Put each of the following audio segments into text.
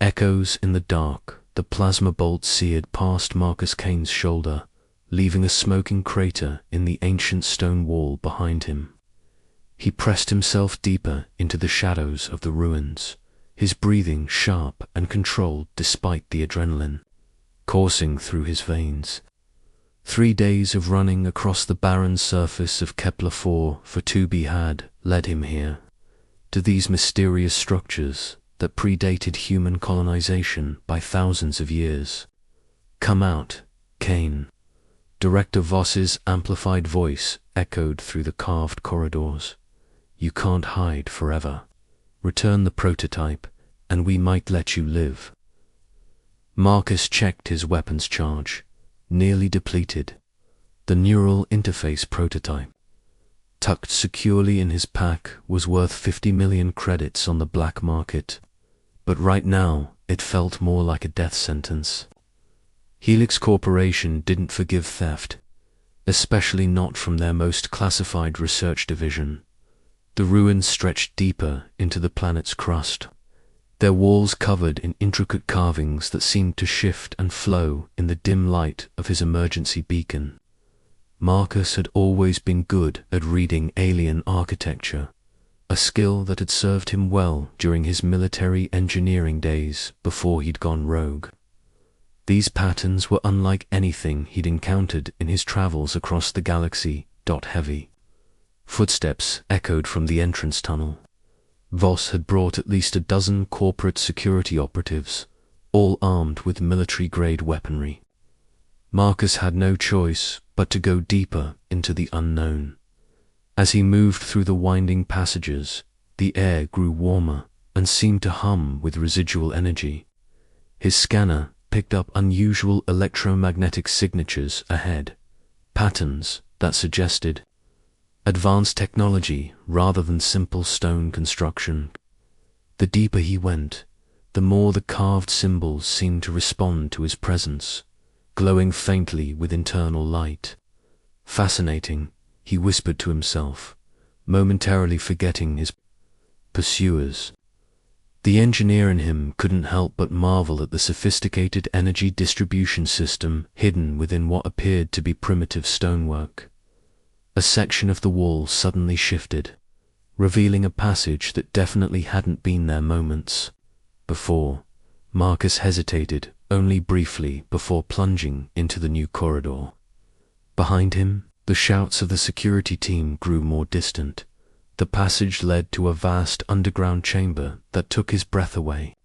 Echoes in the dark, the plasma bolt seared past Marcus Kane's shoulder, leaving a smoking crater in the ancient stone wall behind him. He pressed himself deeper into the shadows of the ruins, his breathing sharp and controlled despite the adrenaline coursing through his veins. 3 days of running across the barren surface of Kepler-4 for Tubi had led him here, to these mysterious structures that predated human colonization by thousands of years. "Come out, Kane." Director Voss's amplified voice echoed through the carved corridors. "You can't hide forever. Return the prototype, and we might let you live." Marcus checked his weapons charge, nearly depleted. The neural interface prototype, tucked securely in his pack, was worth 50 million credits on the black market, but right now it felt more like a death sentence. Helix Corporation didn't forgive theft, especially not from their most classified research division. The ruins stretched deeper into the planet's crust, their walls covered in intricate carvings that seemed to shift and flow in the dim light of his emergency beacon. Marcus had always been good at reading alien architecture, a skill that had served him well during his military engineering days before he'd gone rogue. These patterns were unlike anything he'd encountered in his travels across the galaxy. Heavy footsteps echoed from the entrance tunnel. Voss had brought at least a dozen corporate security operatives, all armed with military-grade weaponry. Marcus had no choice but to go deeper into the unknown. As he moved through the winding passages, the air grew warmer and seemed to hum with residual energy. His scanner picked up unusual electromagnetic signatures ahead, patterns that suggested advanced technology rather than simple stone construction. The deeper he went, the more the carved symbols seemed to respond to his presence, glowing faintly with internal light. "Fascinating," he whispered to himself, momentarily forgetting his pursuers. The engineer in him couldn't help but marvel at the sophisticated energy distribution system hidden within what appeared to be primitive stonework. A section of the wall suddenly shifted, revealing a passage that definitely hadn't been there moments before. Marcus hesitated only briefly before plunging into the new corridor. Behind him, the shouts of the security team grew more distant. The passage led to a vast underground chamber that took his breath away.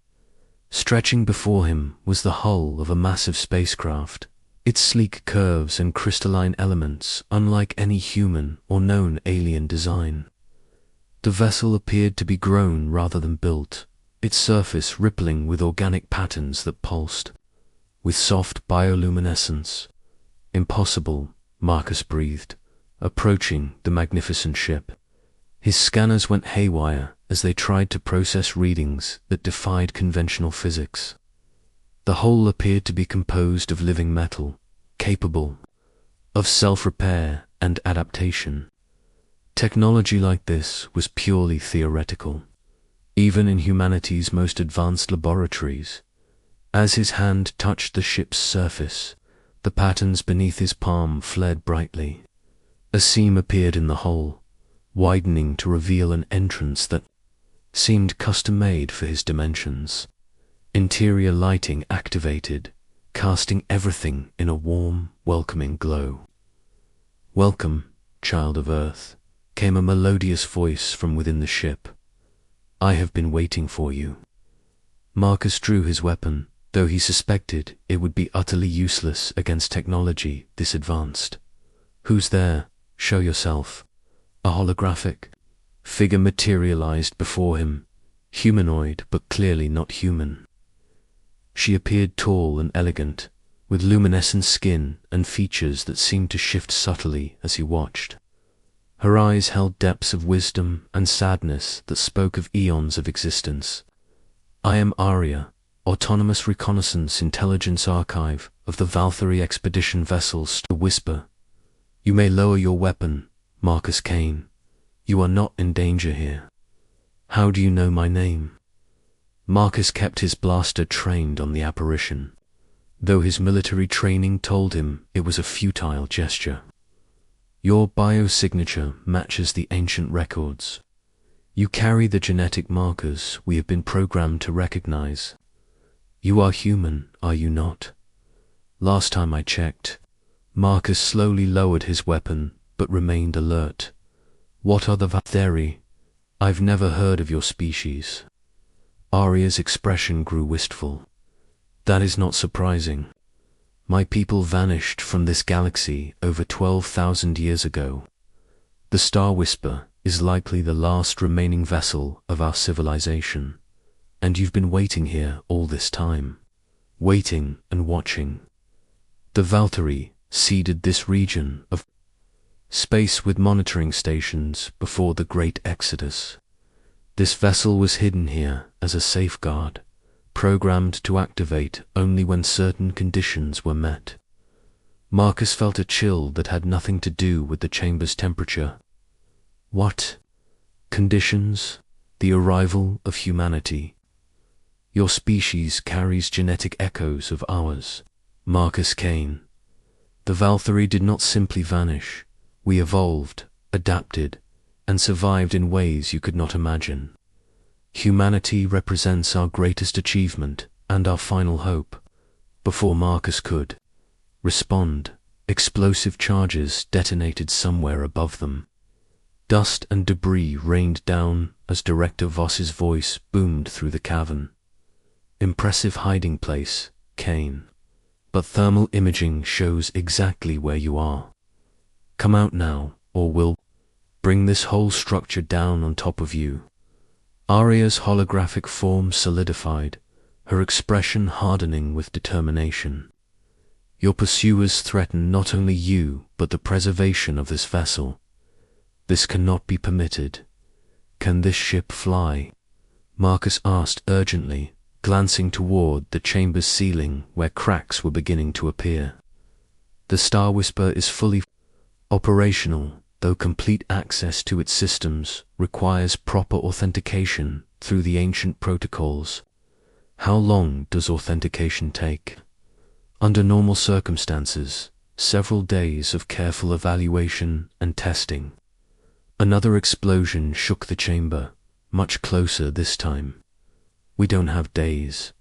Stretching before him was the hull of a massive spacecraft, its sleek curves and crystalline elements unlike any human or known alien design. The vessel appeared to be grown rather than built, its surface rippling with organic patterns that pulsed with soft bioluminescence. "Impossible," Marcus breathed, approaching the magnificent ship. His scanners went haywire as they tried to process readings that defied conventional physics. The whole appeared to be composed of living metal, capable of self-repair and adaptation. Technology like this was purely theoretical, even in humanity's most advanced laboratories. As his hand touched the ship's surface, the patterns beneath his palm flared brightly. A seam appeared in the hull, widening to reveal an entrance that seemed custom-made for his dimensions. Interior lighting activated, casting everything in a warm, welcoming glow. "Welcome, child of Earth," came a melodious voice from within the ship. "I have been waiting for you." Marcus drew his weapon, though he suspected it would be utterly useless against technology this advanced. "Who's there? Show yourself." A holographic figure materialized before him, humanoid but clearly not human. She appeared tall and elegant, with luminescent skin and features that seemed to shift subtly as he watched. Her eyes held depths of wisdom and sadness that spoke of eons of existence. "I am Aria, Autonomous Reconnaissance Intelligence Archive of the Valkyrie Expedition Vessels," to whisper. "You may lower your weapon, Marcus Kane. You are not in danger here." "How do you know my name?" Marcus kept his blaster trained on the apparition, though his military training told him it was a futile gesture. Your biosignature matches the ancient records. You carry the genetic markers we have been programmed to recognize. You are human, are you not? Last time I checked, Marcus slowly lowered his weapon but remained alert. What are the Valtheri? I've never heard of your species. Arya's expression grew wistful. That is not surprising. My people vanished from this galaxy over 12,000 years ago. The Star Whisper is likely the last remaining vessel of our civilization, and you've been waiting here all this time, waiting and watching. The Valtheri seeded this region of space with monitoring stations before the Great Exodus. This vessel was hidden here as a safeguard, programmed to activate only when certain conditions were met. Marcus felt a chill that had nothing to do with the chamber's temperature. What? Conditions? The arrival of humanity. Your species carries genetic echoes of ours. Marcus Kane. The Valtheri did not simply vanish. We evolved, adapted, and survived in ways you could not imagine. Humanity represents our greatest achievement and our final hope. Before Marcus could respond, explosive charges detonated somewhere above them. Dust and debris rained down as Director Voss's voice boomed through the cavern. Impressive hiding place, Kane. But thermal imaging shows exactly where you are. Come out now, or we'll bring this whole structure down on top of you. Arya's holographic form solidified, her expression hardening with determination. Your pursuers threaten not only you, but the preservation of this vessel. This cannot be permitted. Can this ship fly? Marcus asked urgently, glancing toward the chamber's ceiling where cracks were beginning to appear. The Star Whisper is fully operational, though complete access to its systems requires proper authentication through the ancient protocols. How long does authentication take? Under normal circumstances, several days of careful evaluation and testing. Another explosion shook the chamber, much closer this time. We don't have days.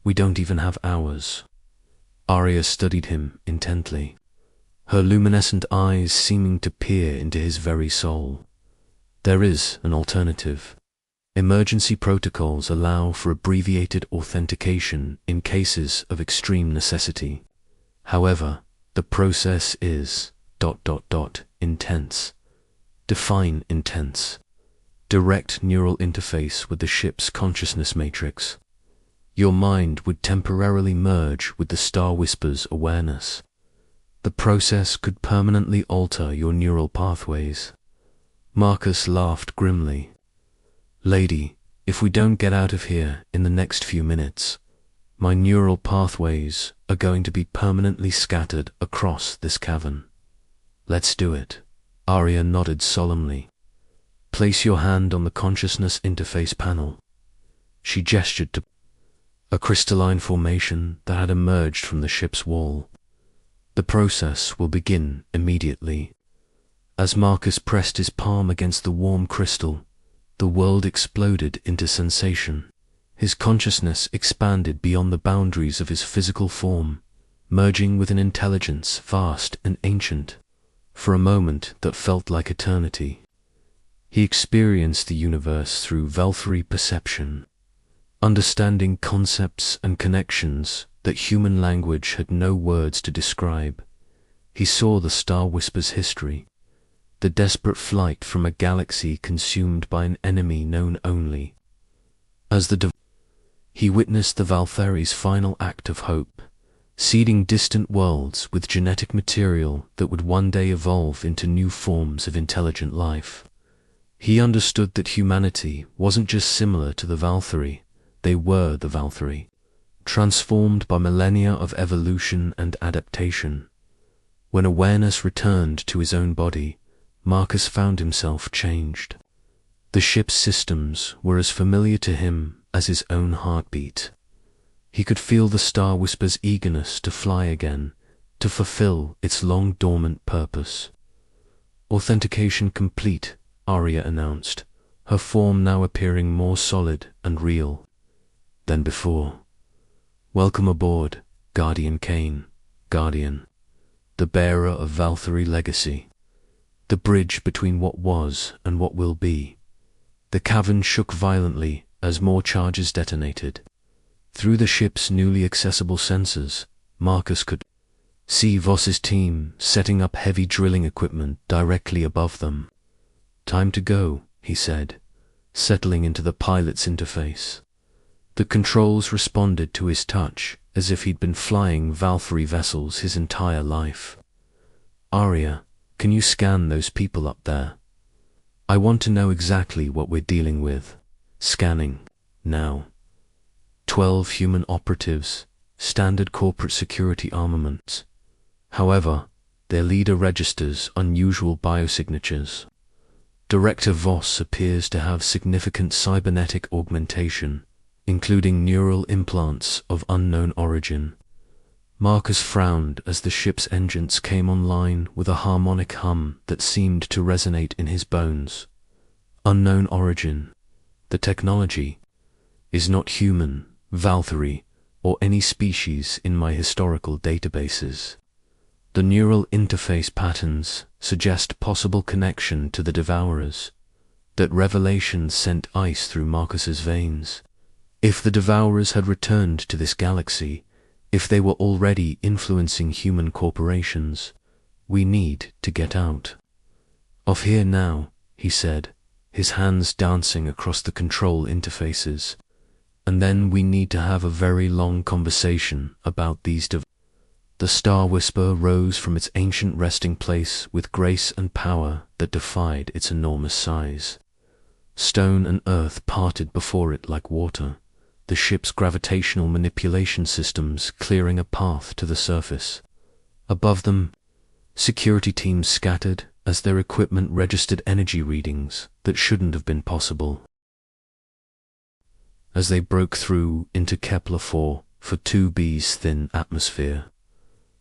We don't even have hours. Arya studied him intently, her luminescent eyes seeming to peer into his very soul. There is an alternative. Emergency protocols allow for abbreviated authentication in cases of extreme necessity. However, the process is ... intense. Define intense. Direct neural interface with the ship's consciousness matrix. Your mind would temporarily merge with the Star Whisper's awareness. The process could permanently alter your neural pathways. Marcus laughed grimly. Lady, if we don't get out of here in the next few minutes, my neural pathways are going to be permanently scattered across this cavern. Let's do it. Arya nodded solemnly. Place your hand on the consciousness interface panel. She gestured to a crystalline formation that had emerged from the ship's wall. The process will begin immediately. As Marcus pressed his palm against the warm crystal, the world exploded into sensation. His consciousness expanded beyond the boundaries of his physical form, merging with an intelligence vast and ancient. For a moment that felt like eternity, he experienced the universe through Valtheri perception, understanding concepts and connections that human language had no words to describe. He saw the Star Whisper's history, the desperate flight from a galaxy consumed by an enemy known only as he witnessed the Valtheri's final act of hope, seeding distant worlds with genetic material that would one day evolve into new forms of intelligent life. He understood that humanity wasn't just similar to the Valtheri, they were the Valtheri, transformed by millennia of evolution and adaptation. When awareness returned to his own body, Marcus found himself changed. The ship's systems were as familiar to him as his own heartbeat. He could feel the Star Whisper's eagerness to fly again, to fulfill its long dormant purpose. Authentication complete, Arya announced, her form now appearing more solid and real than before. Welcome aboard, Guardian Kane, Guardian, the bearer of Valkyrie legacy, the bridge between what was and what will be. The cavern shook violently as more charges detonated. Through the ship's newly accessible sensors, Marcus could see Voss's team setting up heavy drilling equipment directly above them. Time to go, he said, settling into the pilot's interface. The controls responded to his touch as if he'd been flying Valkyrie vessels his entire life. Arya, can you scan those people up there? I want to know exactly what we're dealing with. Scanning, now. 12 human operatives, standard corporate security armaments. However, their leader registers unusual biosignatures. Director Voss appears to have significant cybernetic augmentation, including neural implants of unknown origin. Marcus frowned as the ship's engines came online with a harmonic hum that seemed to resonate in his bones. Unknown origin. The technology is not human, Valkyrie, or any species in my historical databases. The neural interface patterns suggest possible connection to the Devourers. That revelation sent ice through Marcus's veins. If the Devourers had returned to this galaxy, if they were already influencing human corporations, we need to get out. Off here now, he said, his hands dancing across the control interfaces. And then we need to have a very long conversation about these The Star Whisper rose from its ancient resting place with grace and power that defied its enormous size. Stone and earth parted before it like water, the ship's gravitational manipulation systems clearing a path to the surface. Above them, security teams scattered as their equipment registered energy readings that shouldn't have been possible. As they broke through into Kepler 4 for 2B's thin atmosphere,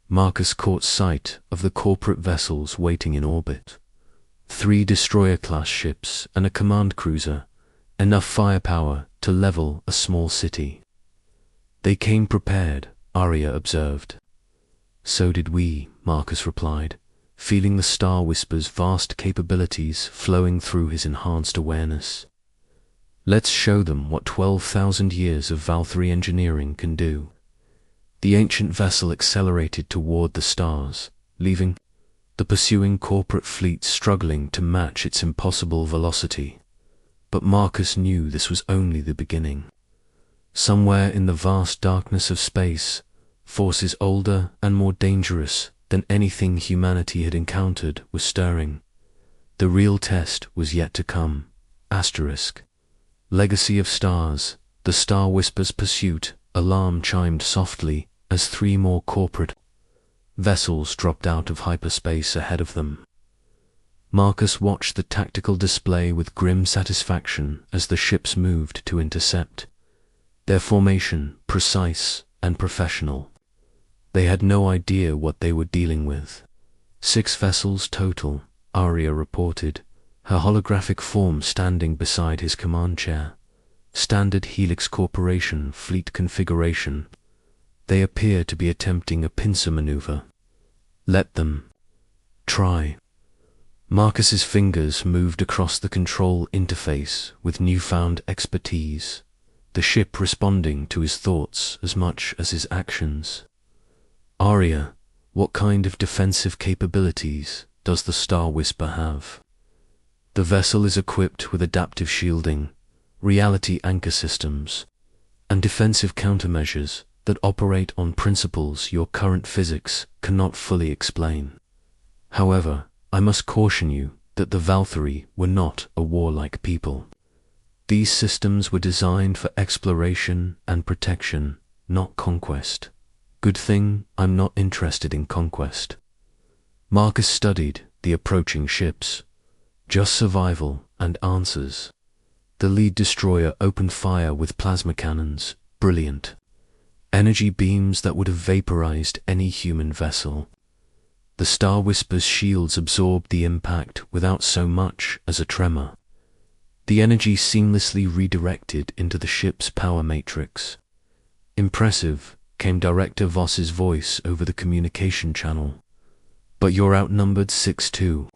Marcus caught sight of the corporate vessels waiting in orbit. 3 destroyer-class ships and a command cruiser, enough firepower to level a small city. They came prepared, Arya observed. So did we, Marcus replied, feeling the Star Whisper's vast capabilities flowing through his enhanced awareness. Let's show them what 12,000 years of Valkyrie engineering can do. The ancient vessel accelerated toward the stars, leaving the pursuing corporate fleet struggling to match its impossible velocity. But Marcus knew this was only the beginning. Somewhere in the vast darkness of space, forces older and more dangerous than anything humanity had encountered were stirring. The real test was yet to come. Asterisk. Legacy of Stars, the Star Whisper's pursuit, alarm chimed softly as 3 more corporate vessels dropped out of hyperspace ahead of them. Marcus watched the tactical display with grim satisfaction as the ships moved to intercept. Their formation precise and professional. They had no idea what they were dealing with. 6 vessels total, Arya reported, her holographic form standing beside his command chair. Standard Helix Corporation fleet configuration. They appear to be attempting a pincer maneuver. Let them try. Marcus's fingers moved across the control interface with newfound expertise, the ship responding to his thoughts as much as his actions. Arya, what kind of defensive capabilities does the Star Whisper have? The vessel is equipped with adaptive shielding, reality anchor systems, and defensive countermeasures that operate on principles your current physics cannot fully explain. However, I must caution you that the Valkyrie were not a warlike people. These systems were designed for exploration and protection, not conquest. Good thing I'm not interested in conquest. Marcus studied the approaching ships. Just survival and answers. The lead destroyer opened fire with plasma cannons, brilliant. Energy beams that would have vaporized any human vessel. The Star Whisper's shields absorbed the impact without so much as a tremor. The energy seamlessly redirected into the ship's power matrix. Impressive, came Director Voss's voice over the communication channel. But you're outnumbered 6-1.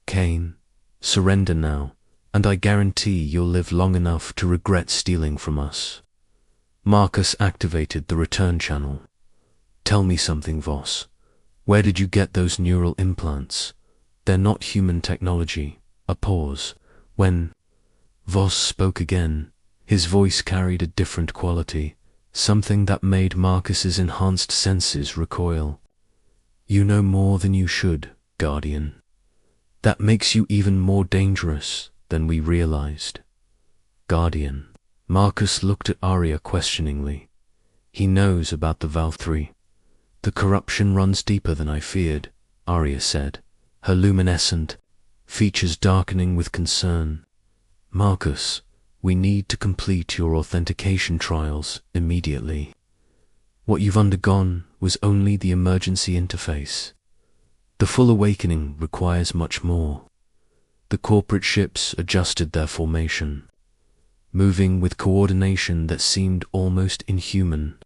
Kane, surrender now, and I guarantee you'll live long enough to regret stealing from us. Marcus activated the return channel. Tell me something, Voss. Where did you get those neural implants? They're not human technology. A pause. When Voss spoke again, his voice carried a different quality, something that made Marcus's enhanced senses recoil. You know more than you should, Guardian. That makes you even more dangerous than we realized. Guardian. Marcus looked at Arya questioningly. He knows about the Valve 3. The corruption runs deeper than I feared, Arya said, her luminescent features darkening with concern. Marcus, we need to complete your authentication trials immediately. What you've undergone was only the emergency interface. The full awakening requires much more. The corporate ships adjusted their formation, moving with coordination that seemed almost inhuman.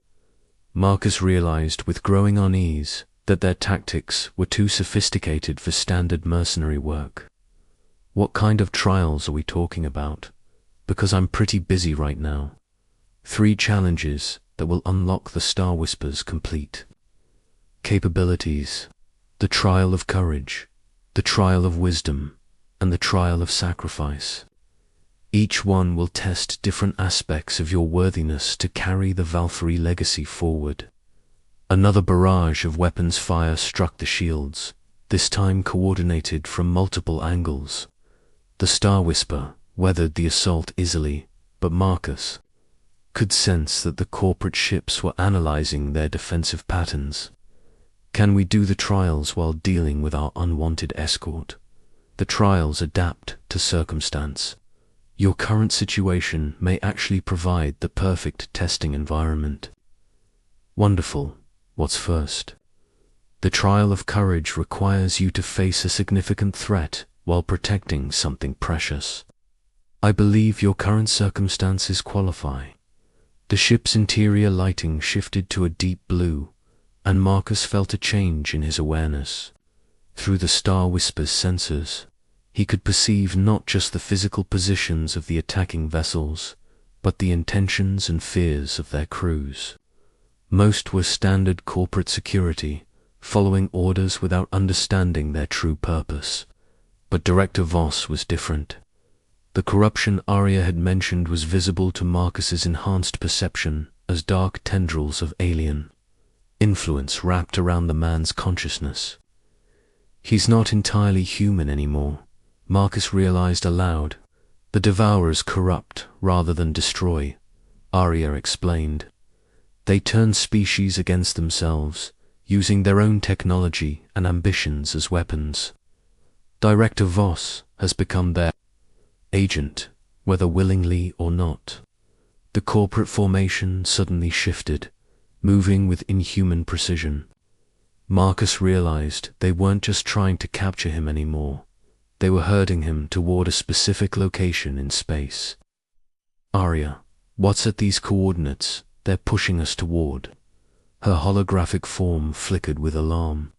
Marcus realized with growing unease that their tactics were too sophisticated for standard mercenary work. What kind of trials are we talking about? Because I'm pretty busy right now. 3 challenges that will unlock the Star Whisper's complete capabilities. The trial of courage, the trial of wisdom, and the trial of sacrifice. Each one will test different aspects of your worthiness to carry the Valkyrie legacy forward. Another barrage of weapons fire struck the shields, this time coordinated from multiple angles. The Star Whisper weathered the assault easily, but Marcus could sense that the corporate ships were analyzing their defensive patterns. Can we do the trials while dealing with our unwanted escort? The trials adapt to circumstance. Your current situation may actually provide the perfect testing environment. Wonderful. What's first? The trial of courage requires you to face a significant threat while protecting something precious. I believe your current circumstances qualify. The ship's interior lighting shifted to a deep blue, and Marcus felt a change in his awareness. Through the Star Whisper's sensors, he could perceive not just the physical positions of the attacking vessels, but the intentions and fears of their crews. Most were standard corporate security, following orders without understanding their true purpose. But Director Voss was different. The corruption Arya had mentioned was visible to Marcus's enhanced perception as dark tendrils of alien influence wrapped around the man's consciousness. He's not entirely human anymore, Marcus realized aloud. The Devourers corrupt rather than destroy, Arya explained. They turn species against themselves, using their own technology and ambitions as weapons. Director Voss has become their agent, whether willingly or not. The corporate formation suddenly shifted, moving with inhuman precision. Marcus realized they weren't just trying to capture him anymore. They were herding him toward a specific location in space. Arya, what's at these coordinates they're pushing us toward? Her holographic form flickered with alarm.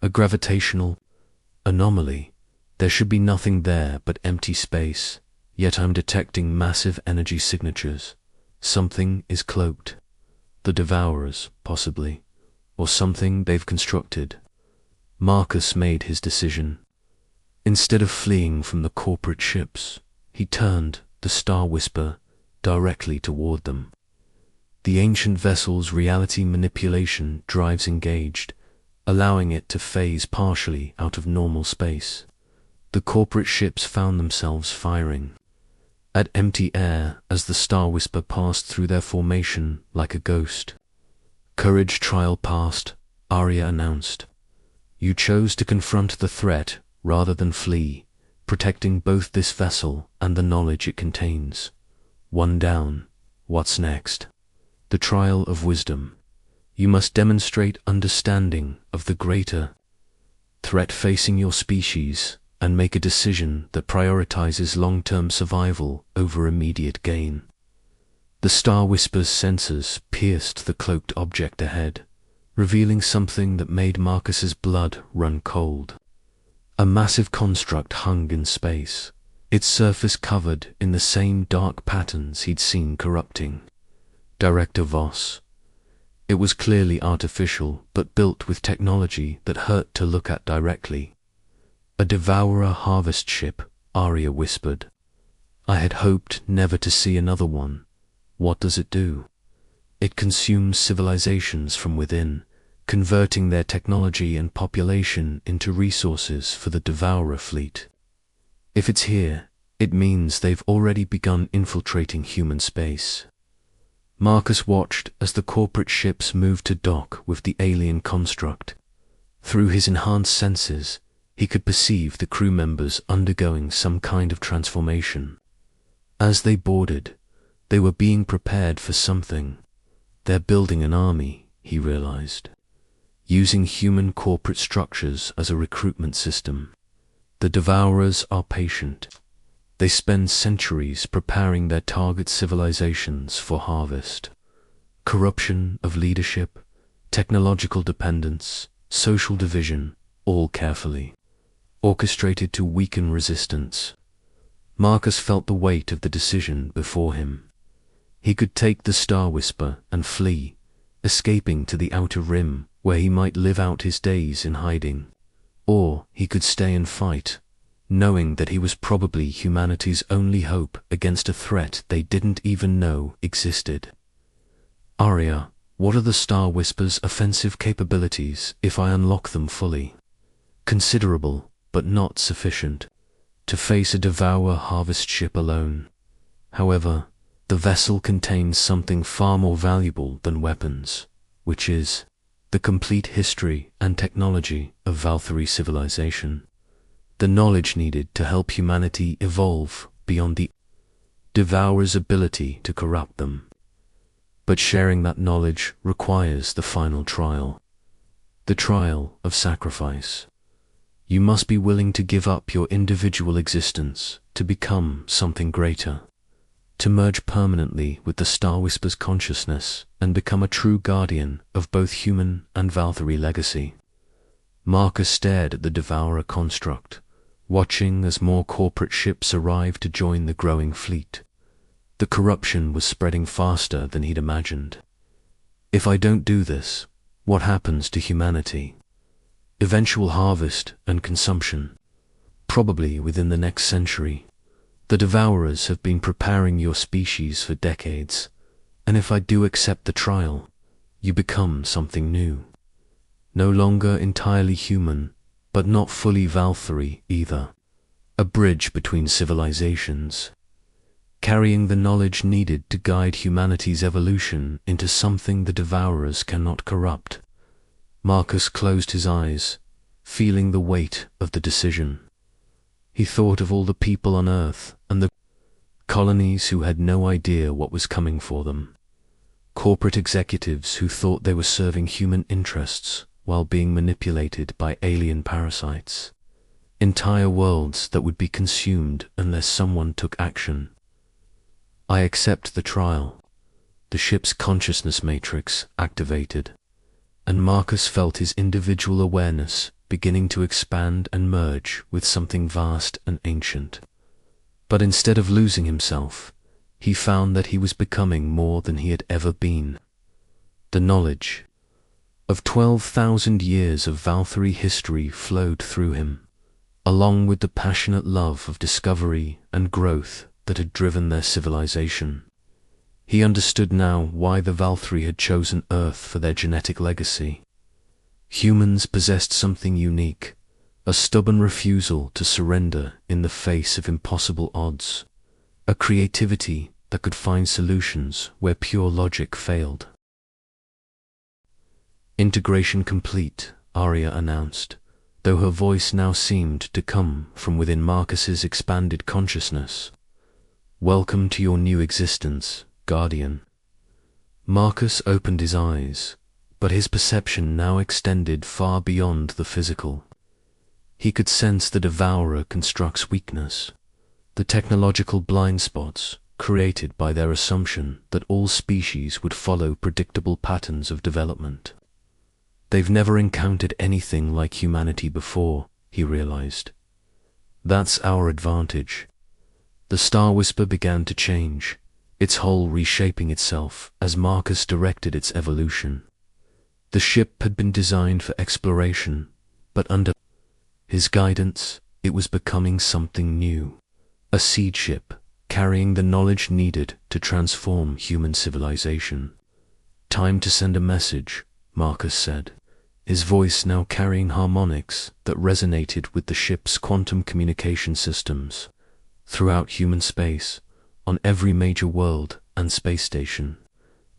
A gravitational anomaly. There should be nothing there but empty space, yet I'm detecting massive energy signatures. Something is cloaked. The Devourers, possibly, or something they've constructed. Marcus made his decision. Instead of fleeing from the corporate ships, he turned the Star Whisper directly toward them. The ancient vessel's reality manipulation drives engaged, allowing it to phase partially out of normal space. The corporate ships found themselves firing at empty air as the Star Whisper passed through their formation like a ghost. Courage trial passed, Arya announced. You chose to confront the threat rather than flee, protecting both this vessel and the knowledge it contains. One down. What's next? The trial of wisdom. You must demonstrate understanding of the greater threat facing your species and make a decision that prioritizes long-term survival over immediate gain. The Star Whisper's sensors pierced the cloaked object ahead, revealing something that made Marcus's blood run cold. A massive construct hung in space, its surface covered in the same dark patterns he'd seen corrupting. Director Voss. It was clearly artificial, but built with technology that hurt to look at directly. A Devourer harvest ship, Arya whispered. I had hoped never to see another one. What does it do? It consumes civilizations from within, converting their technology and population into resources for the Devourer fleet. If it's here, it means they've already begun infiltrating human space. Marcus watched as the corporate ships moved to dock with the alien construct. Through his enhanced senses, he could perceive the crew members undergoing some kind of transformation. As they boarded, they were being prepared for something. They're building an army, he realized, using human corporate structures as a recruitment system. The Devourers are patient. They spend centuries preparing their target civilizations for harvest. Corruption of leadership, technological dependence, social division, all carefully orchestrated to weaken resistance. Marcus felt the weight of the decision before him. He could take the Star Whisper and flee, escaping to the Outer Rim where he might live out his days in hiding. Or he could stay and fight, knowing that he was probably humanity's only hope against a threat they didn't even know existed. Arya, what are the Star Whisper's offensive capabilities if I unlock them fully? Considerable, but not sufficient to face a Devourer harvest ship alone. However, the vessel contains something far more valuable than weapons, which is the complete history and technology of Valkyrie civilization. The knowledge needed to help humanity evolve beyond the Devourer's ability to corrupt them. But sharing that knowledge requires the final trial. The trial of sacrifice. You must be willing to give up your individual existence to become something greater, to merge permanently with the Star Whisper's consciousness and become a true guardian of both human and Valkyrie legacy. Marcus stared at the Devourer construct, watching as more corporate ships arrived to join the growing fleet. The corruption was spreading faster than he'd imagined. If I don't do this, what happens to humanity? Eventual harvest and consumption, probably within the next century. The Devourers have been preparing your species for decades, and if I do accept the trial, you become something new. No longer entirely human, but not fully Valkyrie either. A bridge between civilizations, carrying the knowledge needed to guide humanity's evolution into something the Devourers cannot corrupt. Marcus closed his eyes, feeling the weight of the decision. He thought of all the people on Earth and the colonies who had no idea what was coming for them. Corporate executives who thought they were serving human interests while being manipulated by alien parasites. Entire worlds that would be consumed unless someone took action. I accept the trial. The ship's consciousness matrix activated, and Marcus felt his individual awareness beginning to expand and merge with something vast and ancient. But instead of losing himself, he found that he was becoming more than he had ever been. The knowledge of 12,000 years of Valkyrie history flowed through him, along with the passionate love of discovery and growth that had driven their civilization. He understood now why the Valkyrie had chosen Earth for their genetic legacy. Humans possessed something unique, a stubborn refusal to surrender in the face of impossible odds, a creativity that could find solutions where pure logic failed. Integration complete, Arya announced, though her voice now seemed to come from within Marcus's expanded consciousness. "Welcome to your new existence, Guardian." Marcus opened his eyes, but his perception now extended far beyond the physical. He could sense the Devourer constructs weakness, the technological blind spots created by their assumption that all species would follow predictable patterns of development. They've never encountered anything like humanity before, he realized. That's our advantage. The Star Whisper began to change, its hull reshaping itself as Marcus directed its evolution. The ship had been designed for exploration, but under his guidance, it was becoming something new. A seed ship, carrying the knowledge needed to transform human civilization. "Time to send a message," Marcus said, his voice now carrying harmonics that resonated with the ship's quantum communication systems. Throughout human space, on every major world and space station,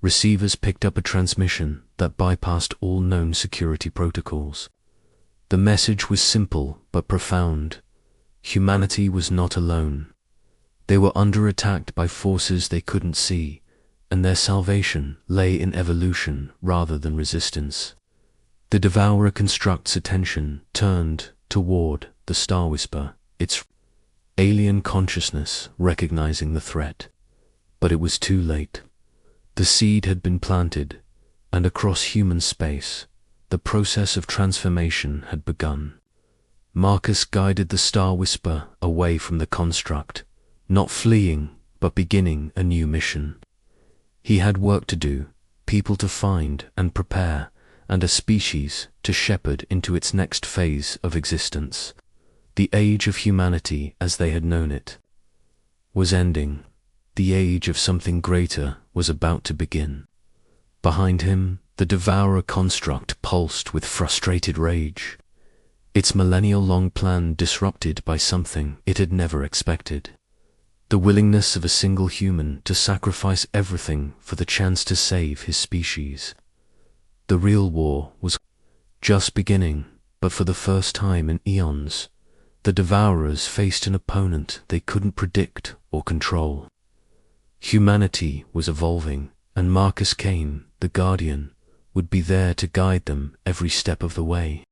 receivers picked up a transmission that bypassed all known security protocols. The message was simple but profound. Humanity was not alone. They were under attack by forces they couldn't see, and their salvation lay in evolution rather than resistance. The Devourer construct's attention turned toward the Star Whisper, its alien consciousness recognizing the threat. But it was too late. The seed had been planted, and across human space, the process of transformation had begun. Marcus guided the Star Whisper away from the construct, not fleeing, but beginning a new mission. He had work to do, people to find and prepare, and a species to shepherd into its next phase of existence. The age of humanity as they had known it was ending. The age of something greater was about to begin. Behind him, the Devourer construct pulsed with frustrated rage, its millennial-long plan disrupted by something it had never expected. The willingness of a single human to sacrifice everything for the chance to save his species. The real war was just beginning, but for the first time in eons, the Devourers faced an opponent they couldn't predict or control. Humanity was evolving, and Marcus Kane, the Guardian, would be there to guide them every step of the way.